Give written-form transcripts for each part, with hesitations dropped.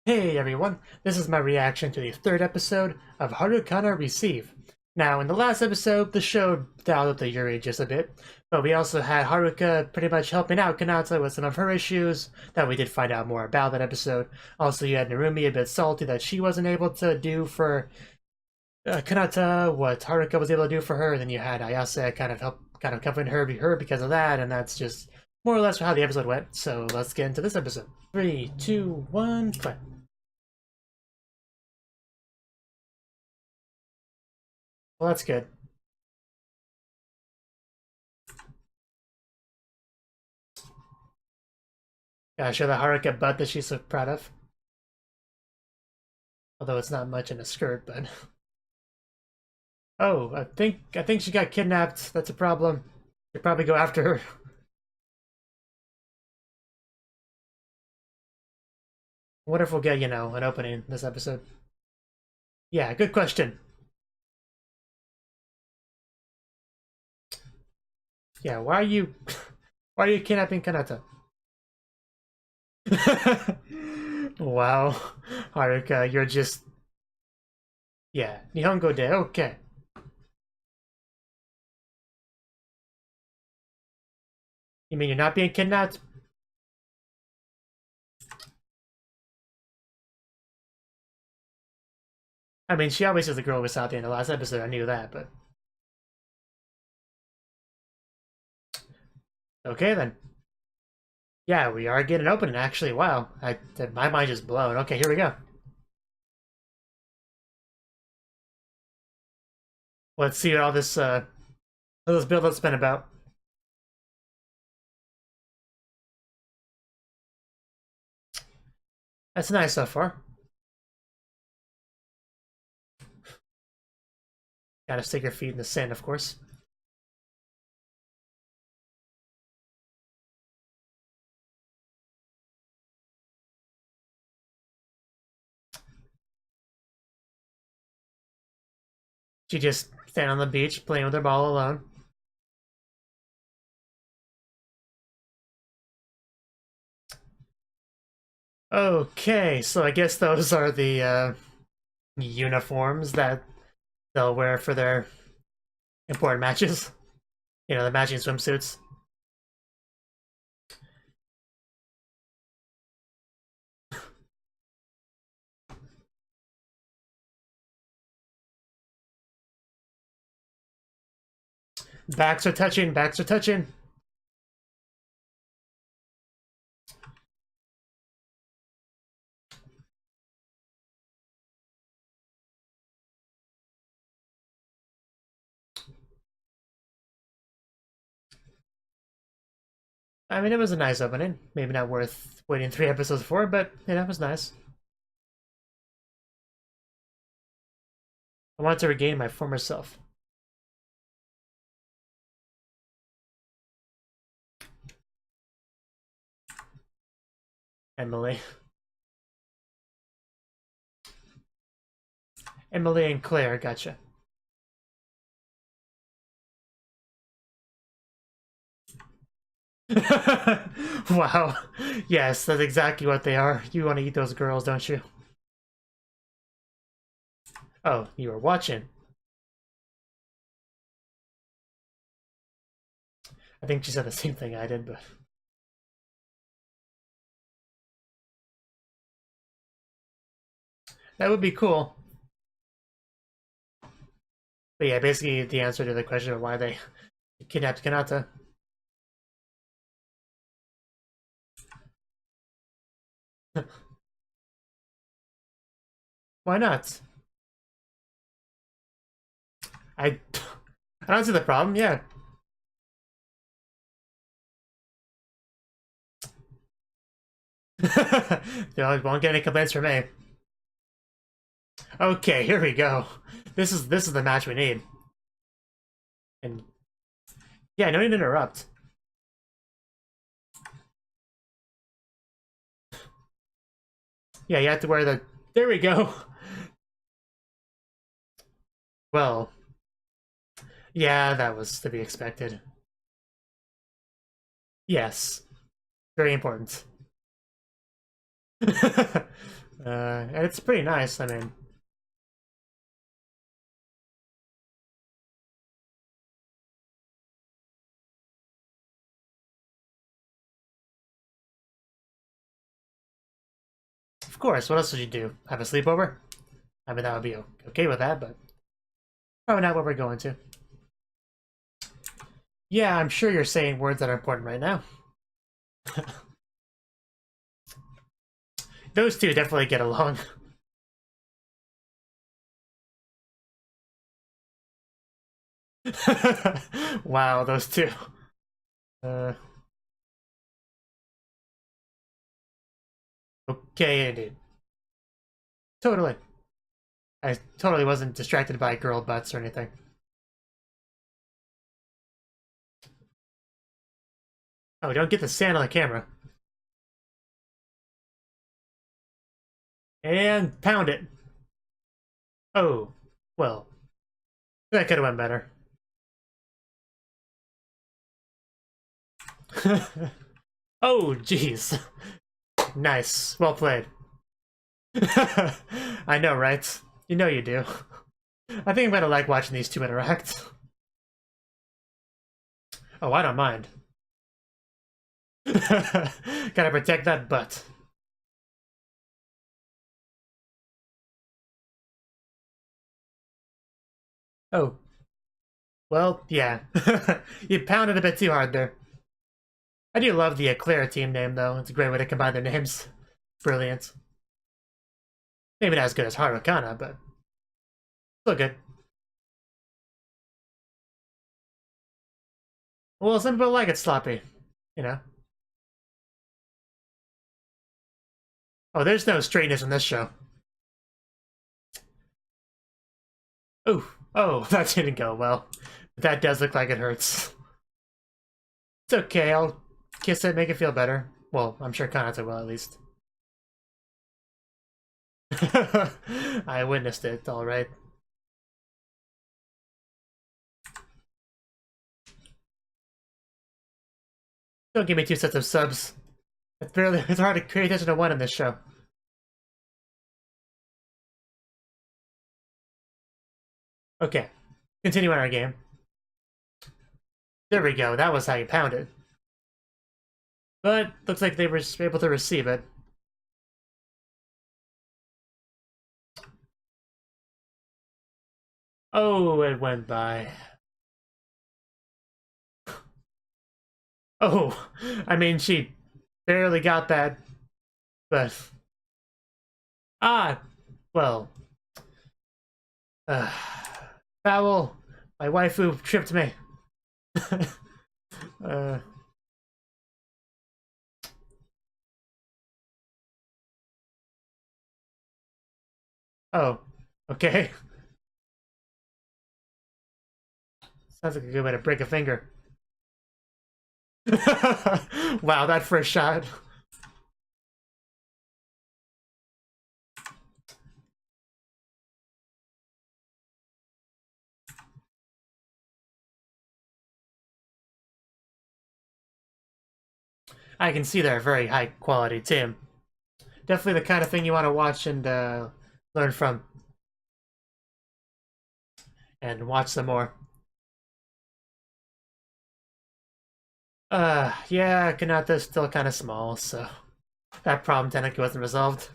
Hey everyone, this is my reaction to the third episode of Harukana Receive. Now, in the last episode, the show dialed up the Yuri just a bit, but we also had Haruka pretty much helping out Kanata with some of her issues that we did find out more about that episode. Also, you had Narumi a bit salty that she wasn't able to do for Kanata what Haruka was able to do for her, and then you had Ayase kind of covering her because of that, and that's just more or less how the episode went. So let's get into this episode. 3, 2, 1, play. Well, that's good. Gotta show the Haruka butt that she's so proud of. Although it's not much in a skirt, but... Oh, I think she got kidnapped. That's a problem. Should probably go after her. I wonder if we'll get, an opening this episode. Yeah, good question. Yeah, why are you... Why are you kidnapping Kanata? Wow. Haruka, you're just... Yeah, Nihongo de, okay. You mean you're not being kidnapped? I mean, she always says the girl was out there in the last episode, I knew that, but... Okay, then. Yeah, we are getting opening, actually. Wow. My mind just blown. Okay, here we go. Let's see what all this build-up's been about. That's nice so far. Gotta stick your feet in the sand, of course. She just stand on the beach playing with her ball alone. Okay, so I guess those are the uniforms that they'll wear for their important matches. You know, the matching swimsuits. Backs are touching, backs are touching. I mean, it was a nice opening. Maybe not worth waiting 3 episodes for, but, it was nice. I wanted to regain my former self. Emily. Emily and Claire, gotcha. Wow. Yes, that's exactly what they are. You want to eat those girls, don't you? Oh, you were watching. I think she said the same thing I did, but... That would be cool. But yeah, basically the answer to the question of why they kidnapped Kanata. Why not? I I don't see the problem, yeah. You won't get any complaints from me. Okay, here we go. This is the match we need. And yeah, no need to interrupt. Yeah, you have to wear the... There we go. Well, yeah, that was to be expected. Yes. Very important. And it's pretty nice, I mean. Of course, what else would you do? Have a sleepover? I mean, that would be okay with that, but probably not what we're going to. Yeah, I'm sure you're saying words that are important right now. Those two definitely get along. Wow, those two. Uh, okay, indeed. Totally. I totally wasn't distracted by girl butts or anything. Oh, don't get the sand on the camera. And pound it. Oh, well. That could have went better. Oh, jeez. Nice. Well played. I know, right? You know you do. I think I'm gonna like watching these two interact. Oh, I don't mind. Gotta protect that butt. Oh. Well, yeah. You pounded a bit too hard there. I do love the Eclair team name, though. It's a great way to combine their names. Brilliant. Maybe not as good as Harukana, but still good. Well, some people like it sloppy, you know. Oh, there's no straightness in this show. Oh, oh, that didn't go well. That does look like it hurts. It's okay, I'll kiss it, make it feel better. Well, I'm sure Kanata will, at least. I witnessed it, alright. Don't give me two sets of subs. It's hard to pay attention to one in this show. Okay, continue on our game. There we go, that was how you pound it. But looks like they were able to receive it. Oh, it went by. Oh, I mean, she barely got that, but... Ah, well... Foul! My waifu tripped me. uh... Oh, okay. Sounds like a good way to break a finger. Wow, that first shot. I can see they're a very high quality team. Definitely the kind of thing you want to watch and learn from. And watch some more. Yeah, Kanata's still kind of small, so that problem technically wasn't resolved.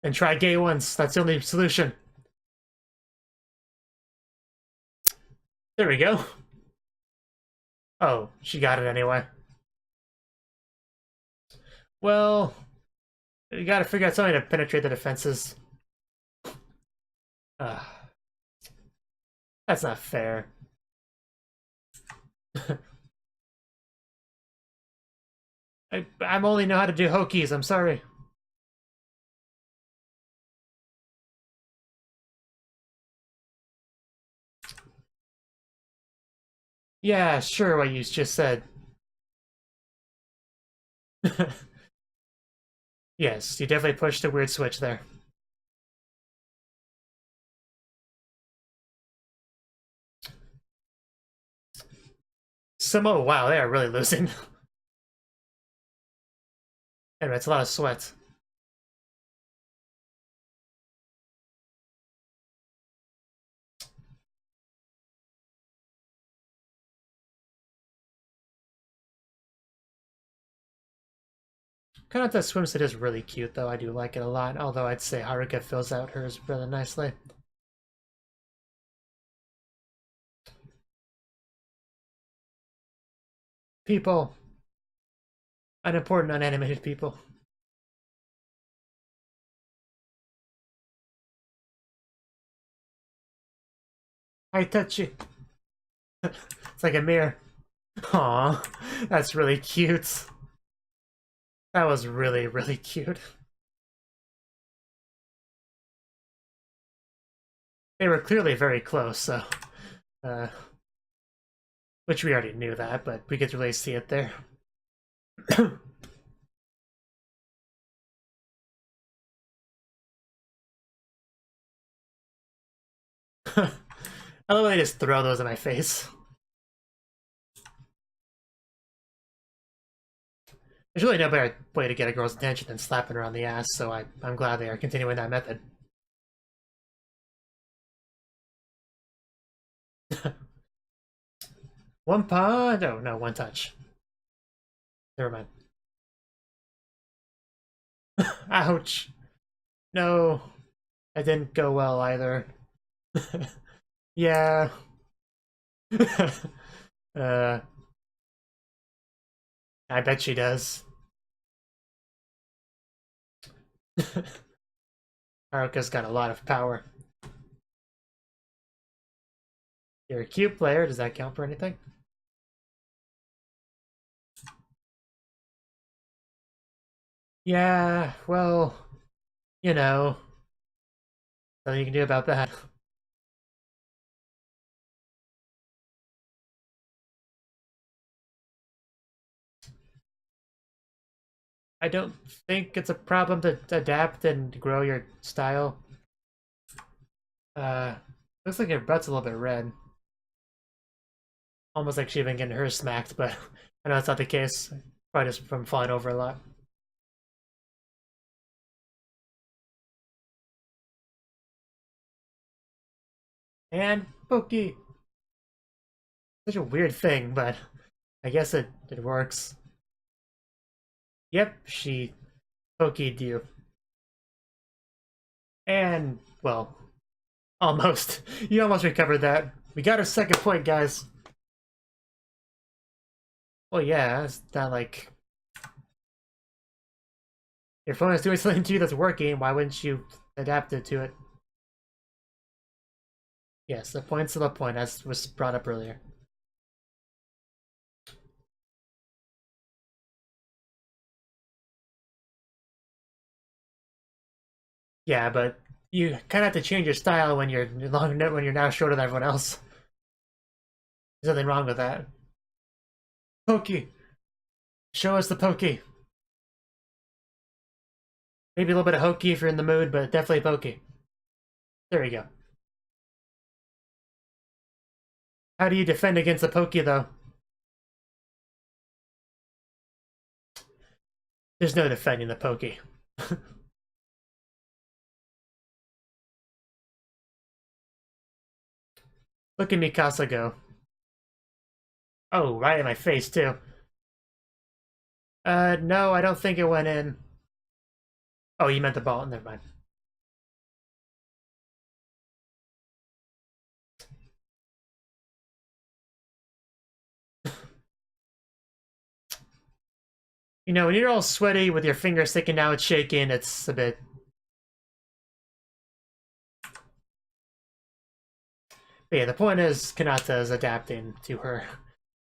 And try gay once, that's the only solution. There we go. Oh, she got it anyway. Well, you gotta figure out something to penetrate the defenses. That's not fair. I'm only know how to do hokies, I'm sorry. Yeah, sure, what you just said. Yes, you definitely pushed a weird switch there. Samo, wow, they are really losing. Anyway, it's a lot of sweat. Kanata's swimsuit is really cute, though. I do like it a lot, although I'd say Haruka fills out hers really nicely. People. Unimportant, unanimated people. I touch you. It's like a mirror. Aw, that's really cute. That was really, really cute. They were clearly very close, so... which we already knew that, but we could really see it there. I love when they just throw those in my face. There's really no better way to get a girl's attention than slapping her on the ass, so I'm glad they are continuing that method. One paw? No, one touch. Never mind. Ouch. No. That didn't go well either. Yeah. uh, I bet she does. Haruka's got a lot of power. You're a cute player. Does that count for anything? Yeah, well, you know, nothing you can do about that. I don't think it's a problem to adapt and grow your style. Looks like your butt's a little bit red. Almost like she's been getting her smacked, but I know that's not the case. Probably just from falling over a lot. And Pokey! Such a weird thing, but I guess it works. Yep, she Pokey'd you. And, well, almost. You almost recovered that. We got our second point, guys. Well, yeah, it's not like... Your phone is doing something to you that's working, why wouldn't you adapt it to it? Yes, the point's still a point, as was brought up earlier. Yeah, but you kind of have to change your style when you're when you're now shorter than everyone else. There's nothing wrong with that. Pokey! Show us the pokey! Maybe a little bit of hokey if you're in the mood, but definitely pokey. There you go. How do you defend against the pokey, though? There's no defending the pokey. Look at Mikasa go. Oh, right in my face, too. No, I don't think it went in. Oh, you meant the ball. Never mind. You know, when you're all sweaty with your fingers sticking out, shaking, it's a bit... But yeah, the point is, Kanata is adapting to her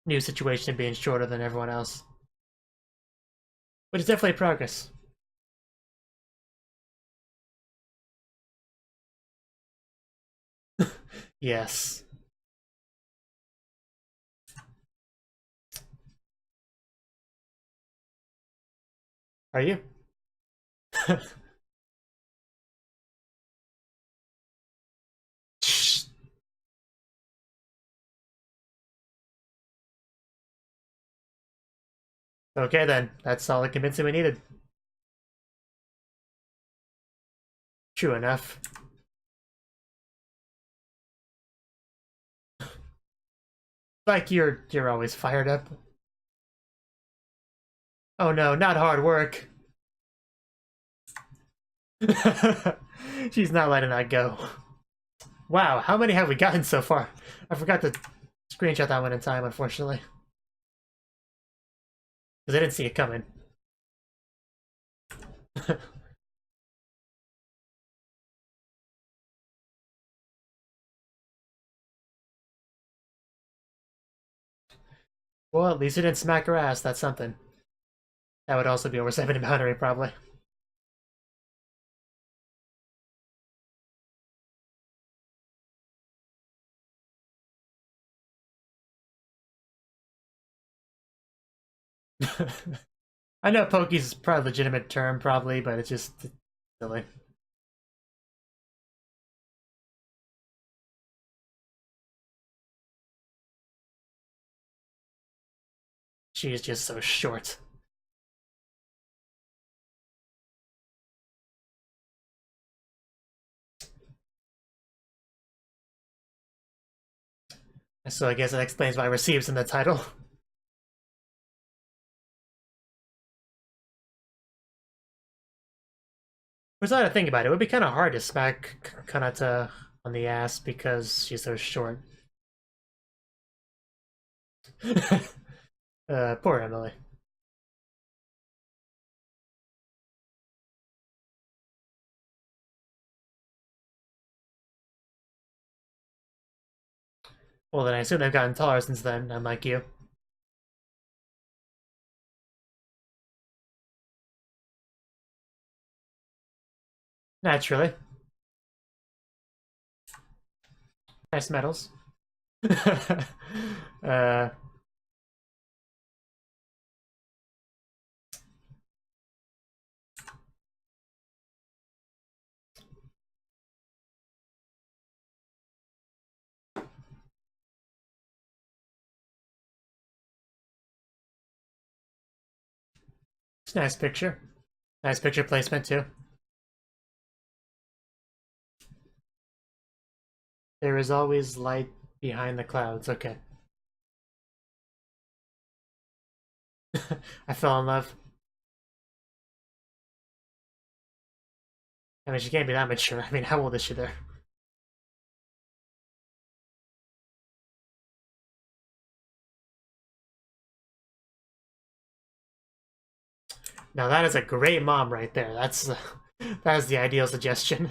new situation being shorter than everyone else. Which is definitely progress. Yes. Are you? Okay then, that's all the convincing we needed. True enough. Like you're always fired up. Oh no, not hard work. She's not letting that go. Wow, how many have we gotten so far? I forgot to screenshot that one in time, unfortunately. Because I didn't see it coming. Well, at least you didn't smack her ass, that's something. That would also be over 70 boundary, probably. I know Pokey's probably a legitimate term, probably, but it's just silly. She is just so short. So I guess that explains why Receive's in the title. Which now to think about it, it would be kind of hard to smack Kanata on the ass because she's so short. Poor Emily. Well, then I assume they've gotten taller since then, unlike you. Naturally. Nice medals. uh, it's a nice picture. Nice picture placement, too. There is always light behind the clouds. Okay. I fell in love. I mean, she can't be that mature. I mean, how old is she there? Now that is a great mom right there. That is the ideal suggestion.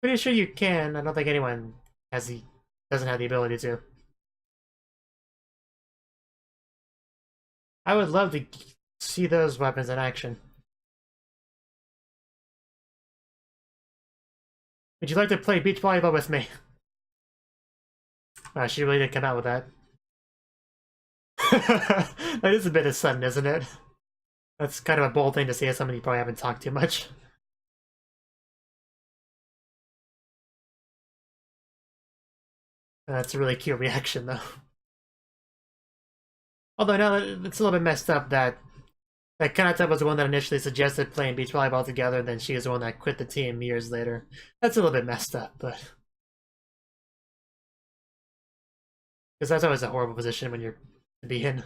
Pretty sure you can. I don't think anyone doesn't have the ability to. I would love to see those weapons in action. Would you like to play beach volleyball with me? Wow, she really did come out with that. That is a bit of sudden, isn't it? That's kind of a bold thing to say as somebody you probably haven't talked too much. That's a really cute reaction, though. Although now it's a little bit messed up that Kanata was the one that initially suggested playing beach volleyball together, and then she is the one that quit the team years later. That's a little bit messed up, but because that's always a horrible position when you're to be in.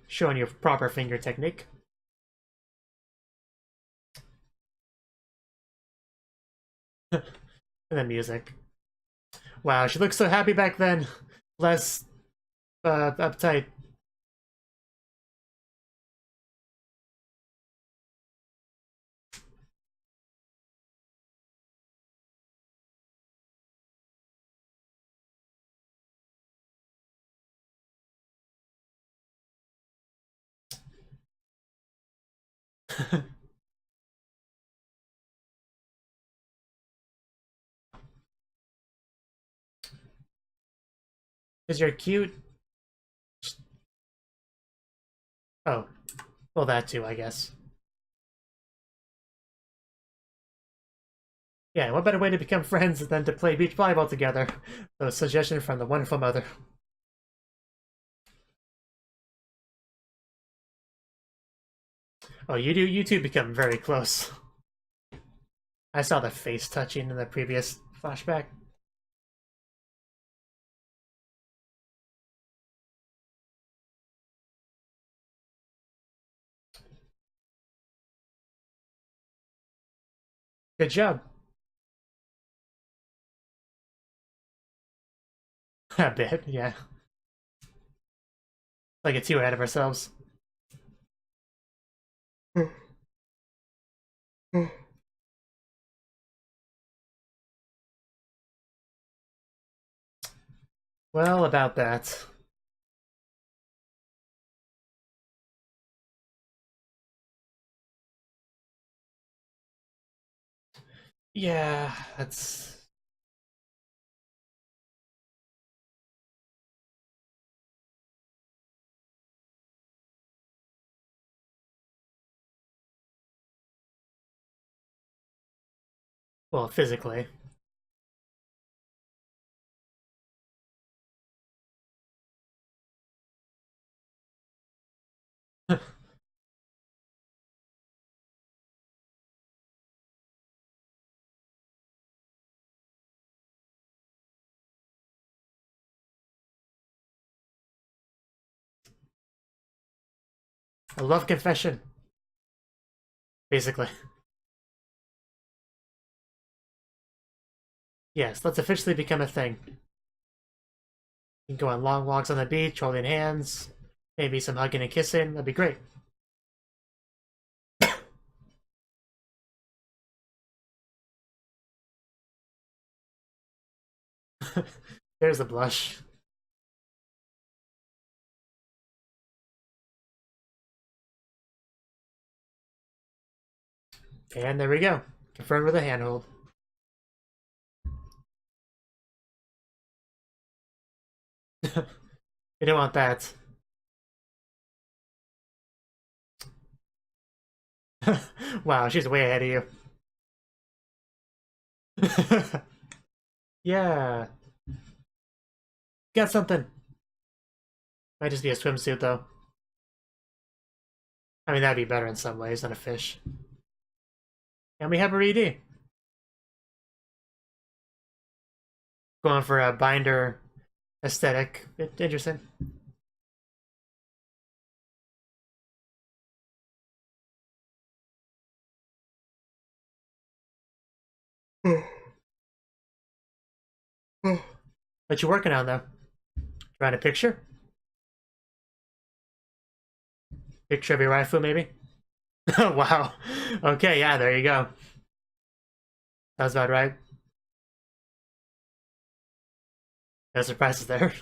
Showing your proper finger technique. And then music. Wow, she looked so happy back then. Less uptight. Because you're cute. Oh. Well, that too, I guess. Yeah, what better way to become friends than to play beach volleyball together? So a suggestion from the wonderful mother. Oh, you two become very close. I saw the face touching in the previous flashback. Good job. A bit, yeah. Like it's too ahead of ourselves. Well, about that. Yeah, that's... Well, physically. A love confession. Basically. Yes, let's officially become a thing. We can go on long walks on the beach, holding hands, maybe some hugging and kissing. That'd be great. There's the blush. And there we go. Confirmed with a handhold. You don't want that. Wow, she's way ahead of you. Yeah. Got something. Might just be a swimsuit, though. I mean, that'd be better in some ways than a fish. And we have a ED. Going for a binder aesthetic. Interesting. What you working on, though? Trying a picture? Picture of your waifu, maybe? Wow. Okay, yeah, there you go. Sounds about right. No surprises there.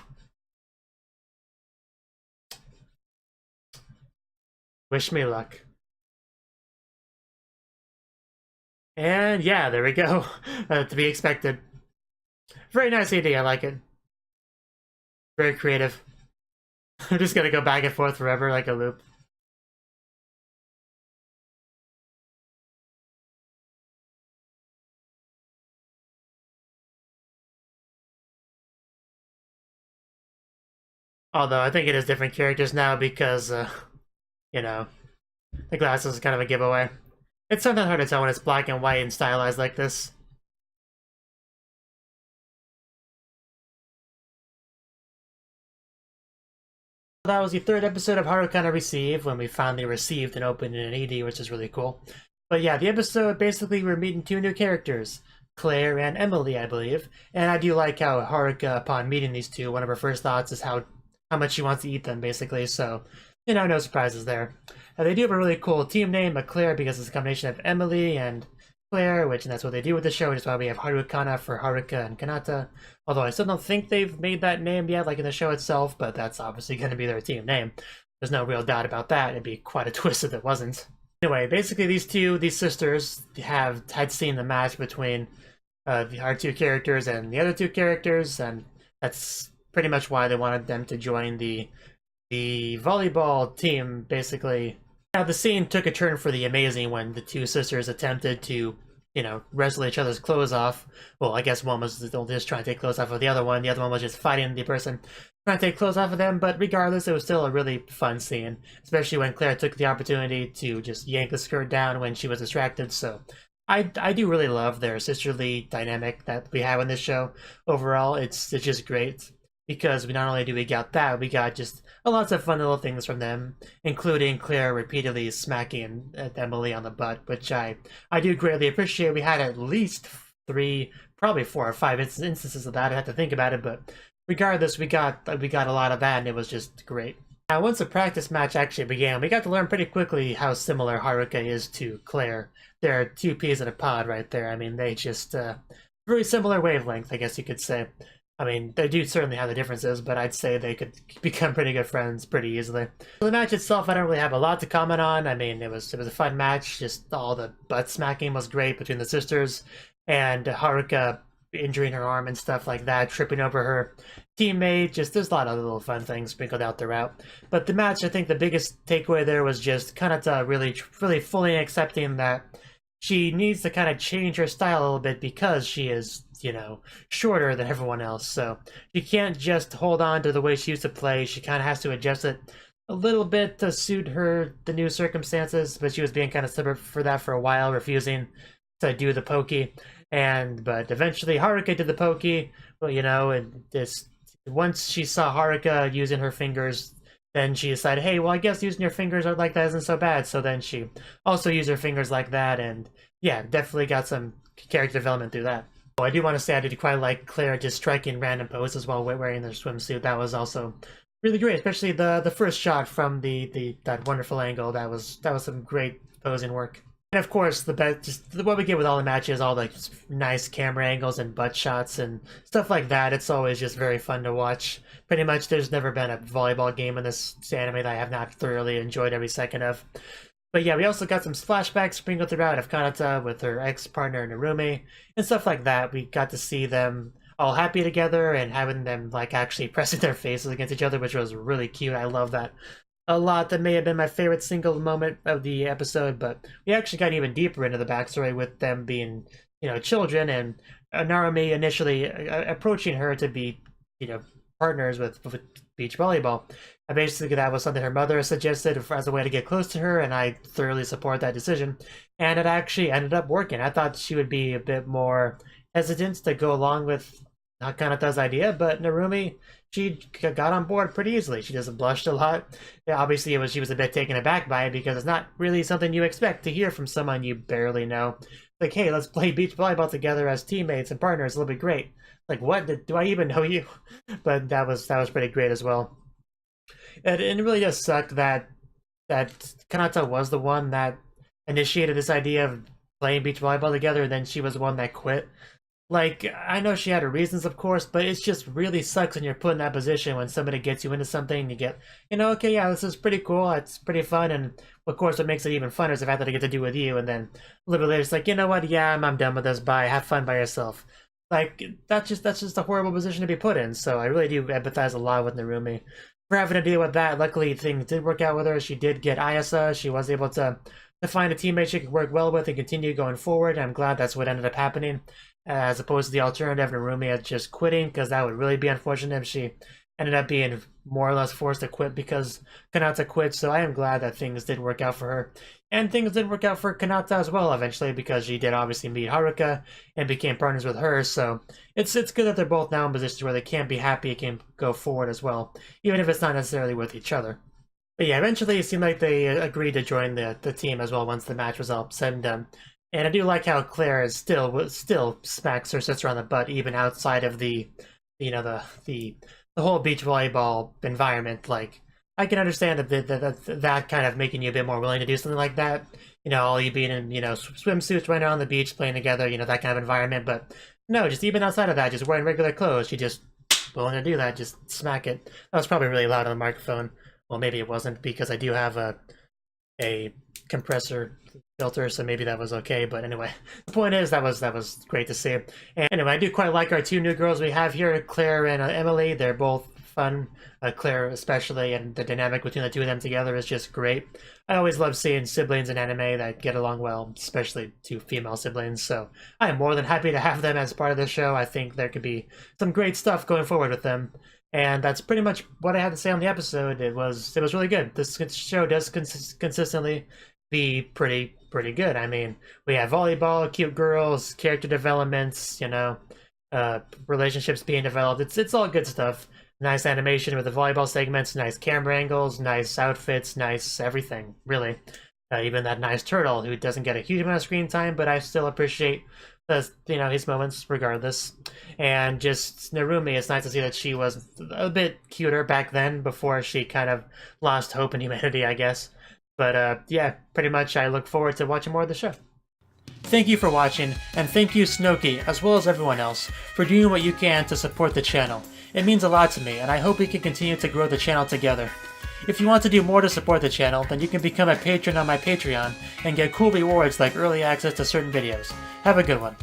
Wish me luck. And yeah, there we go. To be expected. Very nice idea, I like it. Very creative. I'm just gonna go back and forth forever like a loop. Although I think it is different characters now because, you know, the glasses is kind of a giveaway. It's sometimes hard to tell when it's black and white and stylized like this. That was the third episode of Harukana Receive, when we finally received and opened an ED, which is really cool. But yeah, the episode, basically we're meeting two new characters, Claire and Emily, I believe. And I do like how Haruka, upon meeting these two, one of her first thoughts is how much she wants to eat them, basically. So, you know, no surprises there. They do have a really cool team name, Claire, because it's a combination of Emily and Claire, and that's what they do with the show, which is why we have Harukana for Haruka and Kanata. Although I still don't think they've made that name yet, like in the show itself, but that's obviously going to be their team name. There's no real doubt about that. It'd be quite a twist if it wasn't. Anyway, basically these sisters had seen the match between our two characters and the other two characters, and that's pretty much why they wanted them to join the volleyball team, basically. Now, the scene took a turn for the amazing when the two sisters attempted to you know, wrestle each other's clothes off. Well, I guess one was just trying to take clothes off of the other one. The other one was just fighting the person trying to take clothes off of them. But regardless, it was still a really fun scene, especially when Claire took the opportunity to just yank the skirt down when she was distracted. So I do really love their sisterly dynamic that we have in this show. Overall, it's just great because we not only do we got that, we got just lots of fun little things from them, including Claire repeatedly smacking Emily on the butt, which I do greatly appreciate. We had at least 3, probably 4 or 5 instances of that. I had to think about it, but regardless, we got a lot of that, and it was just great. Now, once the practice match actually began, we got to learn pretty quickly how similar Haruka is to Claire. They're 2 peas in a pod right there. I mean, they just very similar wavelength, I guess you could say. I mean, they do certainly have the differences, but I'd say they could become pretty good friends pretty easily. So the match itself, I don't really have a lot to comment on. I mean, it was a fun match. Just all the butt smacking was great between the sisters, and Haruka injuring her arm and stuff like that, tripping over her teammate. Just there's a lot of little fun things sprinkled out throughout. But the match, I think the biggest takeaway there was just Kanata really fully accepting that she needs to kind of change her style a little bit because she is, you know, shorter than everyone else. So she can't just hold on to the way she used to play. She kind of has to adjust it a little bit to suit the new circumstances. But she was being kind of stubborn for that for a while, refusing to do the pokey. But eventually Haruka did the pokey. Well, you know, and once she saw Haruka using her fingers, then she decided, hey, well, I guess using your fingers like that isn't so bad. So then she also used her fingers like that, and yeah, definitely got some character development through that. Oh, I do want to say I did quite like Claire just striking random poses while wearing their swimsuit. That was also really great, especially the first shot from that wonderful angle. That was some great posing work. And of course, the best, just what we get with all the matches, all the nice camera angles and butt shots and stuff like that. It's always just very fun to watch. Pretty much, there's never been a volleyball game in this anime that I have not thoroughly enjoyed every second of. But yeah, we also got some flashbacks sprinkled throughout of Kanata with her ex-partner Narumi and stuff like that. We got to see them all happy together and having them like actually pressing their faces against each other, which was really cute. I love that a lot. That may have been my favorite single moment of the episode, but we actually got even deeper into the backstory with them being, you know, children, and Narumi initially approaching her to be, you know, partners with beach volleyball. And basically that was something her mother suggested as a way to get close to her, and I thoroughly support that decision. And it actually ended up working. I thought she would be a bit more hesitant to go along with Kanata's idea, but Narumi, she got on board pretty easily. She just blushed a lot. Yeah, obviously, she was a bit taken aback by it because it's not really something you expect to hear from someone you barely know. Like, hey, let's play beach volleyball together as teammates and partners. It'll be great. Like, what? Do I even know you? But that was pretty great as well. And it really just sucked that Kanata was the one that initiated this idea of playing beach volleyball together, and then she was the one that quit. Like, I know she had her reasons, of course, but it's just really sucks when you're put in that position when somebody gets you into something, you get, you know, okay, yeah, this is pretty cool, it's pretty fun, and of course what makes it even funner is the fact that I get to do with you, and then a little later it's like, you know what, yeah, I'm done with this, bye, have fun by yourself. Like, that's just a horrible position to be put in, so I really do empathize a lot with Narumi for having to deal with that. Luckily, things did work out with her. She did get Ayasa, she was able to find a teammate she could work well with and continue going forward. I'm glad that's what ended up happening, as opposed to the alternative, Narumi had just quitting, because that would really be unfortunate if she ended up being more or less forced to quit because Kanata quit. So I am glad that things did work out for her. And things did work out for Kanata as well eventually, because she did obviously meet Haruka and became partners with her. So it's good that they're both now in positions where they can be happy and can go forward as well, even if it's not necessarily with each other. But yeah, eventually it seemed like they agreed to join the team as well once the match was all said and done. And I do like how Claire is still smacks her sister on the butt even outside of the, you know, the whole beach volleyball environment. Like, I can understand that kind of making you a bit more willing to do something like that. You know, all you being in, you know, swimsuits running on the beach playing together, you know, that kind of environment. But no, just even outside of that, just wearing regular clothes, she just willing to do that, just smack it. That was probably really loud on the microphone. Well, maybe it wasn't, because I do have a compressor filter, so maybe that was okay. But anyway, the point is that was great to see. And anyway, I do quite like our 2 new girls we have here, Claire and Emily. They're both fun. Claire especially, and the dynamic between the two of them together is just great. I always love seeing siblings in anime that get along well, especially two female siblings, so I am more than happy to have them as part of the show. I think there could be some great stuff going forward with them. And that's pretty much what I had to say on the episode. It was really good. This show does consistently be pretty good. I mean, we have volleyball, cute girls, character developments, relationships being developed. It's all good stuff. Nice animation with the volleyball segments, nice camera angles, nice outfits, nice everything, really. Even that nice turtle who doesn't get a huge amount of screen time, but I still appreciate his moments regardless. And just Narumi, it's nice to see that she was a bit cuter back then before she kind of lost hope in humanity, I guess. But yeah, pretty much I look forward to watching more of the show. Thank you for watching, and thank you Cnouki, as well as everyone else, for doing what you can to support the channel. It means a lot to me, and I hope we can continue to grow the channel together. If you want to do more to support the channel, then you can become a patron on my Patreon and get cool rewards like early access to certain videos. Have a good one.